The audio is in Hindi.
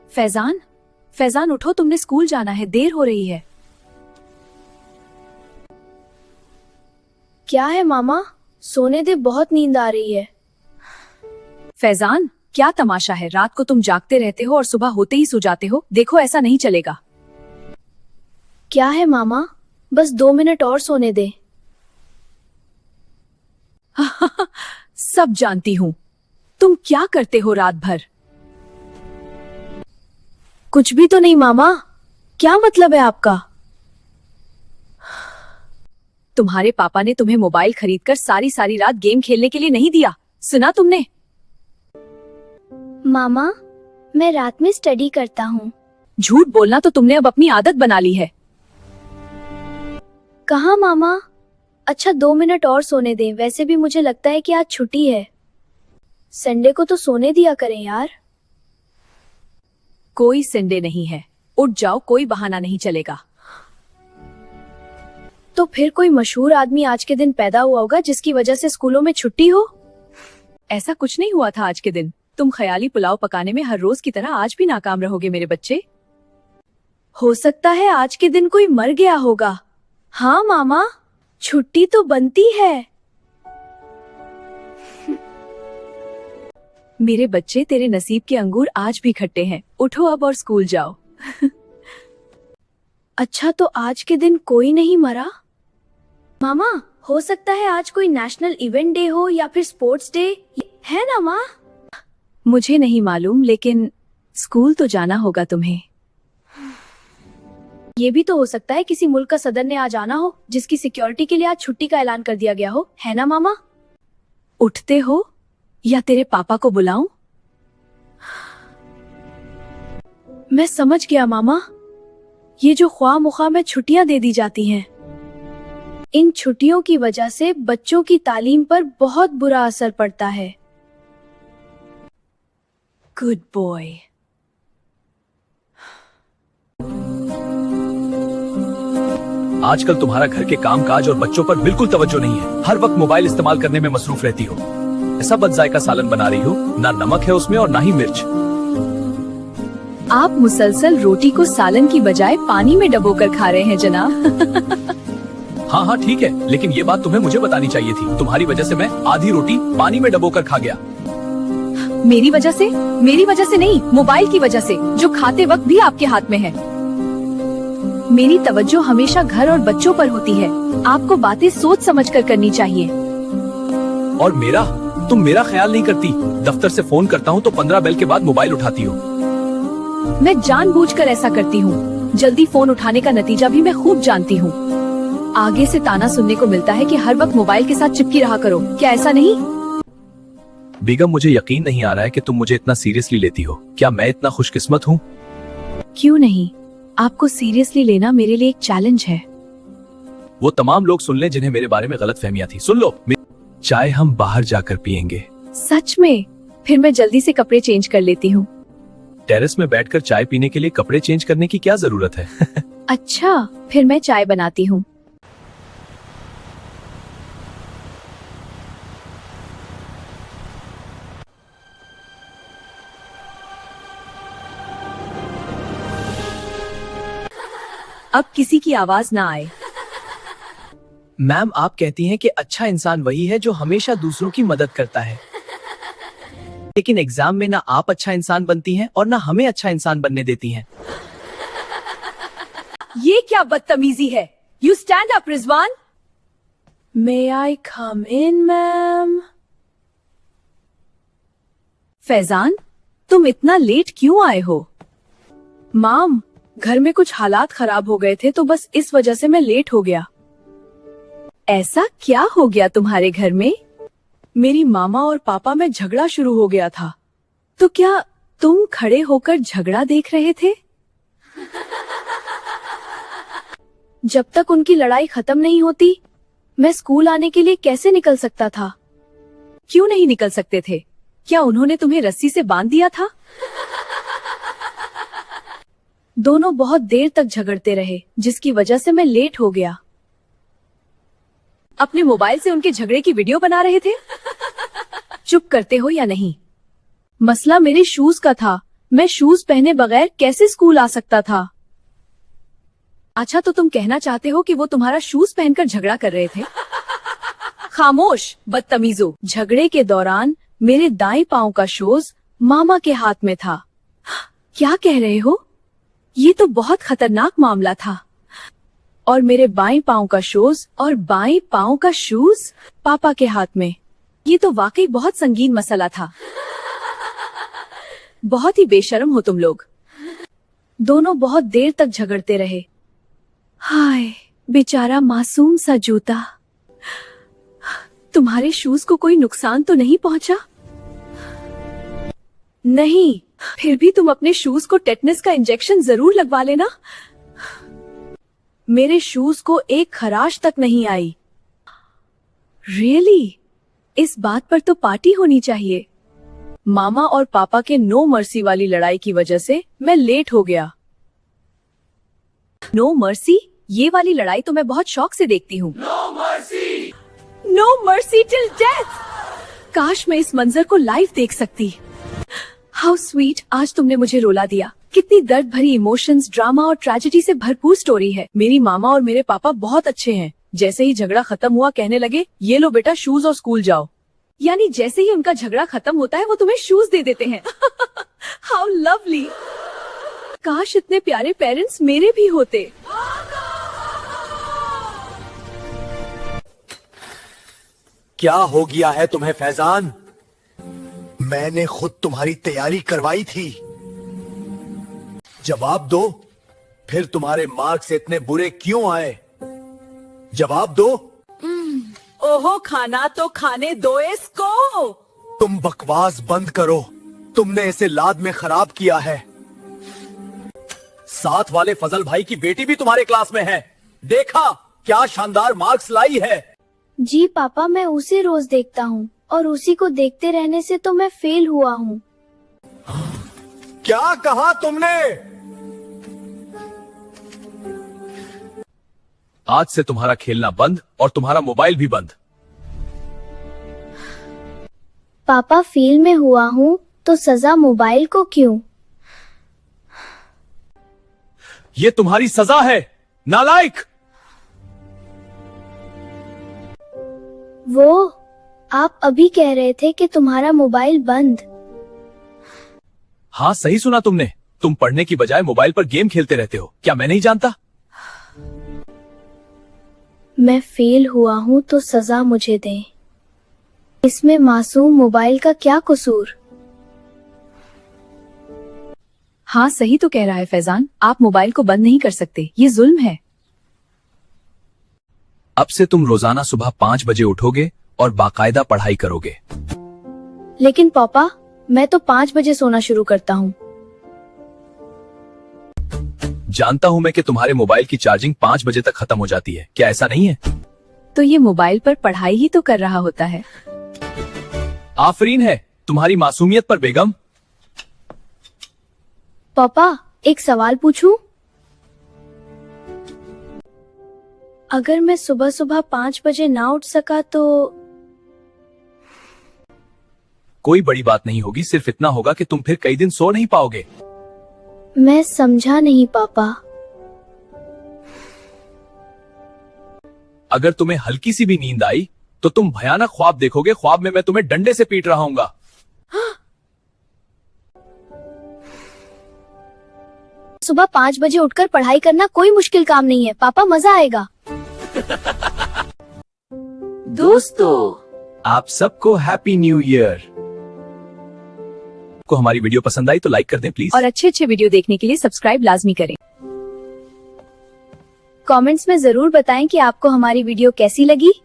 फैजान, फैजान उठो, तुमने स्कूल जाना है, देर हो रही है। क्या है मामा, सोने दे, बहुत नींद आ रही है। फैजान, क्या तमाशा है, रात को तुम जागते रहते हो और सुबह होते ही सो जाते हो। देखो ऐसा नहीं चलेगा। क्या है मामा, बस 2 मिनट और सोने दे। सब जानती हूँ, तुम क्या करते हो रात भर। कुछ भी तो नहीं मामा, क्या मतलब है आपका? तुम्हारे पापा ने तुम्हें मोबाइल खरीदकर सारी सारी रात गेम खेलने के लिए नहीं दिया, सुना तुमने? मामा, मैं रात में स्टडी करता हूँ। झूठ बोलना तो तुमने अब अपनी आदत बना ली है। कहाँ मामा? अच्छा 2 मिनट और सोने दें, वैसे भी मुझे लगता है कि आज छुट्टी है। संडे को तो सोने दिया करें यार। कोई संडे नहीं है, उठ जाओ, कोई बहाना नहीं चलेगा। तो फिर कोई मशहूर आदमी आज के दिन पैदा हुआ होगा जिसकी वजह से स्कूलों में छुट्टी हो। ऐसा कुछ नहीं हुआ था आज के दिन। तुम ख्याली पुलाव पकाने में हर रोज की तरह आज भी नाकाम रहोगे मेरे बच्चे। हो सकता है आज के दिन कोई मर गया होगा। हाँ मामा, छुट्टी तो बनती है। मेरे बच्चे, तेरे नसीब के अंगूर आज भी खट्टे हैं। उठो अब और स्कूल जाओ। अच्छा, तो आज के दिन कोई नहीं मरा? मामा, हो सकता है आज कोई नेशनल इवेंट डे हो या फिर स्पोर्ट्स डे, है ना माँ? मुझे नहीं मालूम, लेकिन स्कूल तो जाना होगा तुम्हें। ये भी तो हो सकता है किसी मुल्क का सदर ने आज आना हो जिसकी सिक्योरिटी के लिए आज छुट्टी का ऐलान कर दिया गया हो, है ना मामा? उठते हो या तेरे पापा को बुलाऊं? मैं समझ गया मामा, ये जो ख्वाह मुख्वाह में छुट्टियां दे दी जाती हैं, इन छुट्टियों की वजह से बच्चों की तालीम पर बहुत बुरा असर पड़ता है। Good boy. आजकल तुम्हारा घर के कामकाज और बच्चों पर बिल्कुल तवज्जो नहीं है। हर वक्त मोबाइल इस्तेमाल करने में मसरूफ रहती हो। ऐसा बदजायका सालन बना रही हो, ना नमक है उसमें और ना ही मिर्च। आप मुसलसल रोटी को सालन की बजाय पानी में डबोकर खा रहे हैं जनाब। हाँ हाँ ठीक है, लेकिन ये बात तुम्हें मुझे बतानी चाहिए थी। तुम्हारी वजह से मैं आधी रोटी पानी में डबोकर खा गया। मेरी वजह से? मेरी वजह से नहीं, मोबाइल की वजह से, जो खाते वक्त भी आपके हाथ में है। मेरी तवज्जो हमेशा घर और बच्चों पर होती है। आपको बातें सोच समझ कर करनी चाहिए। और मेरा? तुम मेरा ख्याल नहीं करती। दफ्तर से फोन करता हूँ तो 15 बेल के बाद मोबाइल उठाती हो। मैं जानबूझकर ऐसा करती हूँ। जल्दी फोन उठाने का नतीजा भी मैं खूब जानती हूँ। आगे से ताना सुनने को मिलता है कि हर वक्त मोबाइल के साथ चिपकी रहा करो, क्या ऐसा नहीं? बेगम, मुझे यकीन नहीं आ रहा है कि तुम मुझे इतना सीरियसली लेती हो। क्या मैं इतना खुशकिस्मत हूँ? क्यों नहीं, आपको सीरियसली लेना मेरे लिए एक चैलेंज है। वो तमाम लोग सुन लें जिन्हें मेरे बारे में गलत फहमियां थी। सुन लो, चाय हम बाहर जाकर पियेंगे। सच में? फिर मैं जल्दी से कपड़े चेंज कर लेती हूँ। टेरेस में बैठकर चाय पीने के लिए कपड़े चेंज करने की क्या जरूरत है? अच्छा, फिर मैं चाय बनाती हूँ। अब किसी की आवाज ना आए। मैम, आप कहती हैं कि अच्छा इंसान वही है जो हमेशा दूसरों की मदद करता है, लेकिन एग्जाम में ना आप अच्छा इंसान बनती हैं और ना हमें अच्छा इंसान बनने देती हैं। ये क्या बदतमीजी है? You stand up Rizwan. May I come in ma'am? Faizan, तुम इतना लेट क्यों आए हो? माम, घर में कुछ हालात खराब हो गए थे तो बस इस वजह से मैं लेट हो गया। ऐसा क्या हो गया तुम्हारे घर में? मेरी मामा और पापा में झगड़ा शुरू हो गया था। तो क्या तुम खड़े होकर झगड़ा देख रहे थे? जब तक उनकी लड़ाई खत्म नहीं होती, मैं स्कूल आने के लिए कैसे निकल सकता था? क्यों नहीं निकल सकते थे? क्या उन्होंने तुम्हें रस्सी से बांध दिया था? दोनों बहुत देर तक झगड़ते रहे, जिसकी वजह से मैं लेट हो गया। अपने मोबाइल से उनके झगड़े की वीडियो बना रहे थे? चुप करते हो या नहीं? मसला मेरे शूज का था। मैं शूज पहने बगैर कैसे स्कूल आ सकता था? अच्छा, तो तुम कहना चाहते हो कि वो तुम्हारा शूज पहनकर झगड़ा कर रहे थे? खामोश बदतमीजो। झगड़े के दौरान मेरे दाएं पांव का शूज मामा के हाथ में था। क्या कह रहे हो? ये तो बहुत खतरनाक मामला था। और मेरे बाएं पांव का शूज पापा के हाथ में। ये तो वाकई बहुत संगीन मसला था। बहुत ही बेशर्म हो तुम लोग। दोनों बहुत देर तक झगड़ते रहे। हाय, बेचारा मासूम सा जूता। तुम्हारे शूज को कोई नुकसान तो नहीं पहुंचा? नहीं। फिर भी तुम अपने शूज को टेटनस का इंजेक्शन जरूर लगवा लेना। मेरे शूज को एक खराश तक नहीं आई। रियली? इस बात पर तो पार्टी होनी चाहिए। मामा और पापा के नो मर्सी वाली लड़ाई की वजह से मैं लेट हो गया। No mercy? ये वाली लड़ाई तो मैं बहुत शौक से देखती हूँ। No mercy till death. काश मैं इस मंजर को लाइव देख सकती। हाउ स्वीट, आज तुमने मुझे रुला दिया। कितनी दर्द भरी इमोशंस, ड्रामा और ट्रेजेडी से भरपूर स्टोरी है। मेरी मामा और मेरे पापा बहुत अच्छे हैं। जैसे ही झगड़ा खत्म हुआ कहने लगे, ये लो बेटा शूज और स्कूल जाओ। यानी जैसे ही उनका झगड़ा खत्म होता है वो तुम्हें शूज दे देते हैं। How lovely. काश इतने प्यारे पेरेंट्स मेरे भी होते। क्या हो गया है तुम्हें फैजान? मैंने खुद तुम्हारी तैयारी करवाई थी। जवाब दो, फिर तुम्हारे मार्क्स इतने बुरे क्यों आए? जवाब दो। ओहो, खाना तो खाने दो इसको। तुम बकवास बंद करो। तुमने इसे लाद में खराब किया है। साथ वाले फजल भाई की बेटी भी तुम्हारे क्लास में है। देखा क्या शानदार मार्क्स लाई है। जी पापा, मैं उसे रोज देखता हूँ और उसी को देखते रहने से तो मैं फेल हुआ हूँ। क्या कहा तुमने? आज से तुम्हारा खेलना बंद और तुम्हारा मोबाइल भी बंद। पापा, फेल में हुआ हूँ तो सजा मोबाइल को क्यों? ये तुम्हारी सजा है, नालायक। वो आप अभी कह रहे थे कि तुम्हारा मोबाइल बंद। हाँ, सही सुना तुमने। तुम पढ़ने की बजाय मोबाइल पर गेम खेलते रहते हो। क्या मैं नहीं जानता? मैं फेल हुआ हूँ तो सजा मुझे दें। इसमें मासूम मोबाइल का क्या कसूर? हाँ, सही तो कह रहा है फैजान। आप मोबाइल को बंद नहीं कर सकते, ये जुल्म है। अब से तुम रोजाना सुबह 5 बजे उठोगे और बाकायदा पढ़ाई करोगे। लेकिन पापा, मैं तो 5 बजे सोना शुरू करता हूँ। जानता हूं मैं कि तुम्हारे मोबाइल की चार्जिंग 5 बजे तक खत्म हो जाती है। क्या ऐसा नहीं है? तो ये मोबाइल पर पढ़ाई ही तो कर रहा होता है। आफरीन है तुम्हारी मासूमियत पर बेगम। पापा, एक सवाल पूछूं? अगर मैं सुबह सुबह 5 बजे ना उठ सका तो? कोई बड़ी बात नहीं होगी, सिर्फ इतना होगा कि तुम फिर कई दिन सो नहीं पाओगे। मैं समझा नहीं पापा। अगर तुम्हें हल्की सी भी नींद आई तो तुम भयानक ख्वाब देखोगे। ख्वाब में मैं तुम्हें डंडे से पीट रहा हूँगा। सुबह 5 बजे उठकर पढ़ाई करना कोई मुश्किल काम नहीं है पापा, मजा आएगा। दोस्तों, आप सबको हैप्पी न्यू ईयर। को हमारी वीडियो पसंद आई तो लाइक कर दें प्लीज। और अच्छे अच्छे वीडियो देखने के लिए सब्सक्राइब लाजमी करें। कमेंट्स में जरूर बताएं कि आपको हमारी वीडियो कैसी लगी।